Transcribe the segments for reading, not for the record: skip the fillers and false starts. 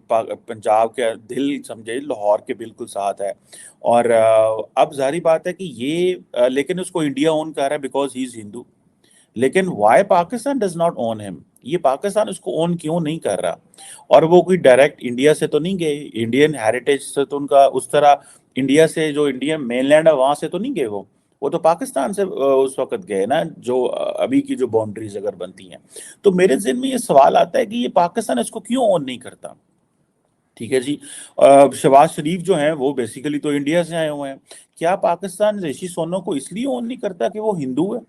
پنجاب کے دل سمجھے لاہور کے بالکل ساتھ ہے. اور اب ظاہری بات ہے کہ یہ لیکن اس کو انڈیا اون کر رہا ہے بیکاز ہی از ہندو. لیکن وائی پاکستان ڈز ناٹ اون ہم؟ یہ پاکستان اس کو اون کیوں نہیں کر رہا؟ اور وہ کوئی ڈائریکٹ انڈیا سے تو نہیں گئے، انڈین ہیریٹیج سے تو ان کا اس طرح انڈیا سے جو انڈین مین لینڈ ہے وہاں سے تو نہیں گئے. وہ تو پاکستان سے اس وقت گئے نا، جو ابھی کی جو باؤنڈریز اگر بنتی ہیں. تو میرے ذہن میں یہ سوال آتا ہے کہ یہ پاکستان اس کو کیوں اون نہیں کرتا؟ ٹھیک ہے جی. شہباز شریف جو ہیں وہ بیسیکلی تو انڈیا سے آئے ہوئے ہیں. کیا پاکستان رشی سونو کو اس لیے اون نہیں کرتا کہ وہ ہندو ہے؟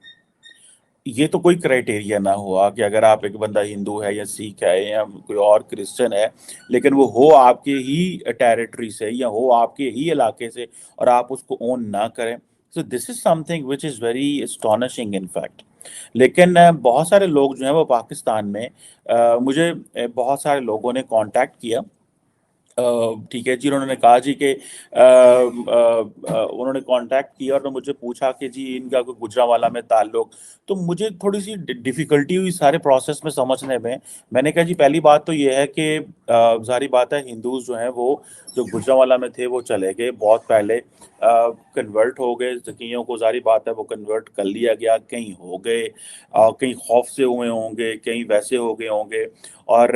یہ تو کوئی کرائٹیریا نہ ہوا کہ اگر آپ ایک بندہ ہندو ہے یا سکھ ہے یا کوئی اور کرسچن ہے، لیکن وہ ہو آپ کے ہی ٹیریٹری سے یا ہو آپ کے ہی علاقے سے، اور آپ اس کو اون نہ کریں. So this is something which is very astonishing in fact. لیکن بہت سارے لوگ جو ہیں وہ پاکستان میں مجھے بہت سارے لوگوں نے کانٹیکٹ کیا. ٹھیک ہے جی. انہوں نے کہا جی کہ انہوں نے کانٹیکٹ کیا اور مجھے پوچھا کہ جی ان کا کوئی گجرانوالہ میں تعلق. تو مجھے تھوڑی سی ڈیفیکلٹی ہوئی سارے پروسیس میں سمجھنے میں. میں نے کہا جی پہلی بات تو یہ ہے کہ ظاہری بات ہے ہندوز جو ہیں وہ جو گجرانوالہ میں تھے وہ چلے گئے بہت پہلے، کنورٹ ہو گئے. ذکیوں کو ظاہری بات ہے وہ کنورٹ کر لیا گیا، کہیں ہو گئے، کہیں خوف سے ہوئے ہوں گے، کہیں ویسے ہو گئے ہوں گے. اور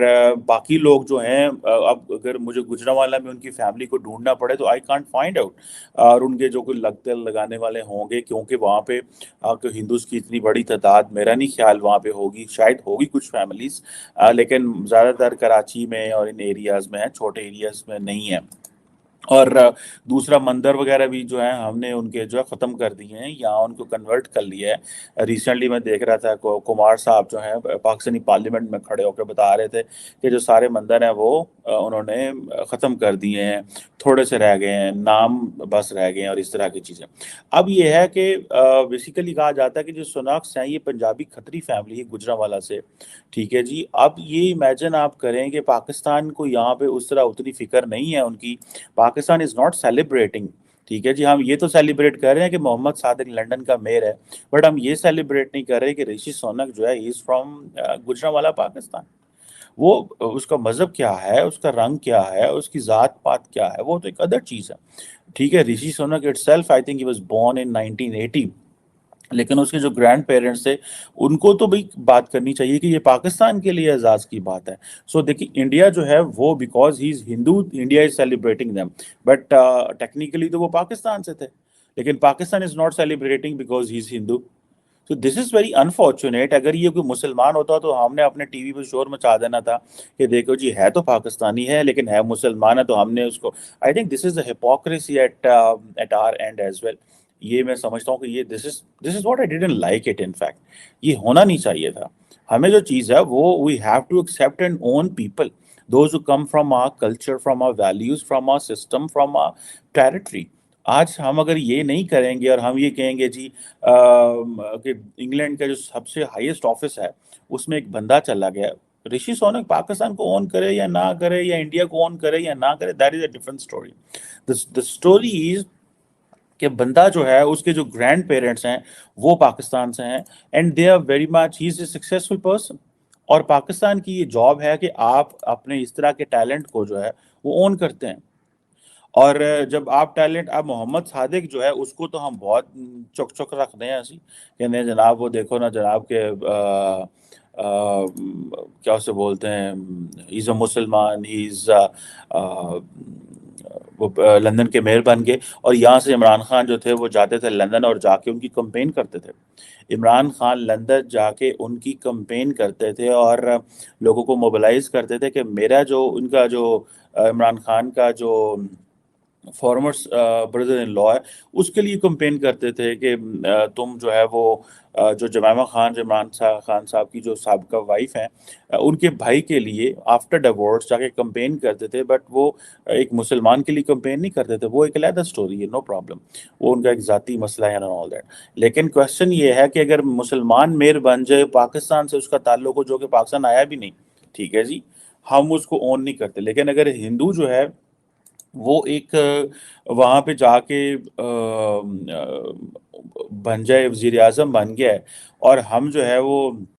باقی لوگ جو ہیں اب اگر مجھے گجرانوالہ میں ان کی فیملی کو ڈھونڈنا پڑے تو آئی کانٹ فائنڈ آؤٹ. اور ان کے جو کوئی لگتے لگانے والے ہوں گے، کیونکہ وہاں پہ ہندوز کی اتنی بڑی تعداد میرا نہیں خیال وہاں پہ ہوگی. شاید ہوگی کچھ فیملیز، لیکن زیادہ تر کراچی میں اور ان ایریاز میں ہیں، چھوٹے ایریاز میں نہیں ہیں. اور دوسرا مندر وغیرہ بھی جو ہے ہم نے ان کے جو ہے ختم کر دیے ہیں، یہاں ان کو کنورٹ کر لیا ہے. ریسنٹلی میں دیکھ رہا تھا کمار صاحب جو ہیں پاکستانی پارلیمنٹ میں کھڑے ہو کے بتا رہے تھے کہ جو سارے مندر ہیں وہ انہوں نے ختم کر دیے ہیں، تھوڑے سے رہ گئے ہیں، نام بس رہ گئے ہیں اور اس طرح کی چیزیں. اب یہ ہے کہ بیسیکلی کہا جاتا ہے کہ جو سوناکس ہیں یہ پنجابی کھتری فیملی ہے گجرانوالہ سے. ٹھیک ہے جی. اب یہ امیجن آپ کریں کہ پاکستان کو یہاں پہ اس طرح اتنی فکر نہیں ہے ان کی. Pakistan is not celebrating. ٹھیک ہے جی. ہم یہ تو سیلیبریٹ کر رہے ہیں کہ محمد صادق لنڈن کا میئر ہے، بٹ ہم یہ سیلیبریٹ نہیں کر رہے کہ رشی سونک جو ہے از فرام گجرانوالہ پاکستان. وہ اس کا مذہب کیا ہے، اس کا رنگ کیا ہے، اس کی ذات پات کیا ہے، وہ تو ایک ادر چیز ہے. ٹھیک ہے. Rishi sonic it self I think he was born in 1980، لیکن اس کے جو گرینڈ پیرنٹس تھے ان کو تو بھائی بات کرنی چاہیے کہ یہ پاکستان کے لیے اعزاز کی بات ہے. سو دیکھیے انڈیا جو ہے وہ because he is Hindu, India is celebrating them, but technically تو وہ پاکستان سے تھے، لیکن Pakistan is not celebrating because he is Hindu. تو دس از ویری انفارچونیٹ. اگر یہ کوئی مسلمان ہوتا تو ہم نے اپنے ٹی وی پہ شور مچا دینا تھا کہ دیکھو جی ہے تو پاکستانی ہے لیکن ہے مسلمان ہے، تو ہم نے اس کو I think this is a hypocrisy at our end as well. یہ میں سمجھتا ہوں کہ یہ this is what I didn't like it. In fact یہ ہونا نہیں چاہیے تھا. ہمیں جو چیز ہے وہ we have to accept and own people those who come from our culture, from our values, from our system, from our territory. آج ہم اگر یہ نہیں کریں گے اور ہم یہ کہیں گے جی کہ انگلینڈ کا جو سب سے ہائیسٹ آفس ہے اس میں ایک بندہ چلا گیا. رشی سونک پاکستان کو اون کرے یا نہ کرے، یا انڈیا کو اون کرے یا نہ کرے، that is a different story. The story is کہ بندہ جو ہے اس کے جو گرینڈ پیرنٹس ہیں وہ پاکستان سے ہیں، and they are very much, he is a successful person. اور پاکستان کی یہ جاب ہے کہ آپ اپنے اس طرح کے ٹیلنٹ کو جو ہے وہ اون کرتے ہیں. اور جب آپ ٹیلنٹ، اب محمد صادق جو ہے اس کو تو ہم بہت چک چک رکھتے ہیں ایسی کہ نہیں جناب وہ دیکھو نا جناب کے کیا اسے بولتے ہیں، ایز اے مسلمان، ایز وہ لندن کے میئر بن گئے. اور یہاں سے عمران خان جو تھے وہ جاتے تھے لندن اور جا کے ان کی کمپین کرتے تھے. عمران خان لندن جا کے ان کی کمپین کرتے تھے اور لوگوں کو موبلائز کرتے تھے کہ میرا جو ان کا جو عمران خان کا جو فارمر بردر ان لا ہے اس کے لیے کمپین کرتے تھے کہ تم جو ہے وہ جو جمائمہ خان، جو عمران خان صاحب کی جو سابقہ وائف ہیں، ان کے بھائی کے لیے آفٹر ڈیورس جا کے کمپین کرتے تھے. بٹ وہ ایک مسلمان کے لیے کمپین نہیں کرتے تھے. وہ ایک علیحدہ اسٹوری ہے، نو پرابلم، وہ ان کا ایک ذاتی مسئلہ ہے and all that. لیکن کوشچن یہ ہے کہ اگر مسلمان میئر بن جائے پاکستان سے، اس کا تعلق ہو جو کہ پاکستان آیا بھی نہیں، ٹھیک ہے جی، ہم اس کو اون نہیں کرتے. لیکن اگر ہندو جو ہے وہ ایک وہاں پہ جا کے بن جائے، وزیر اعظم بن گیا ہے، اور ہم جو ہے وہ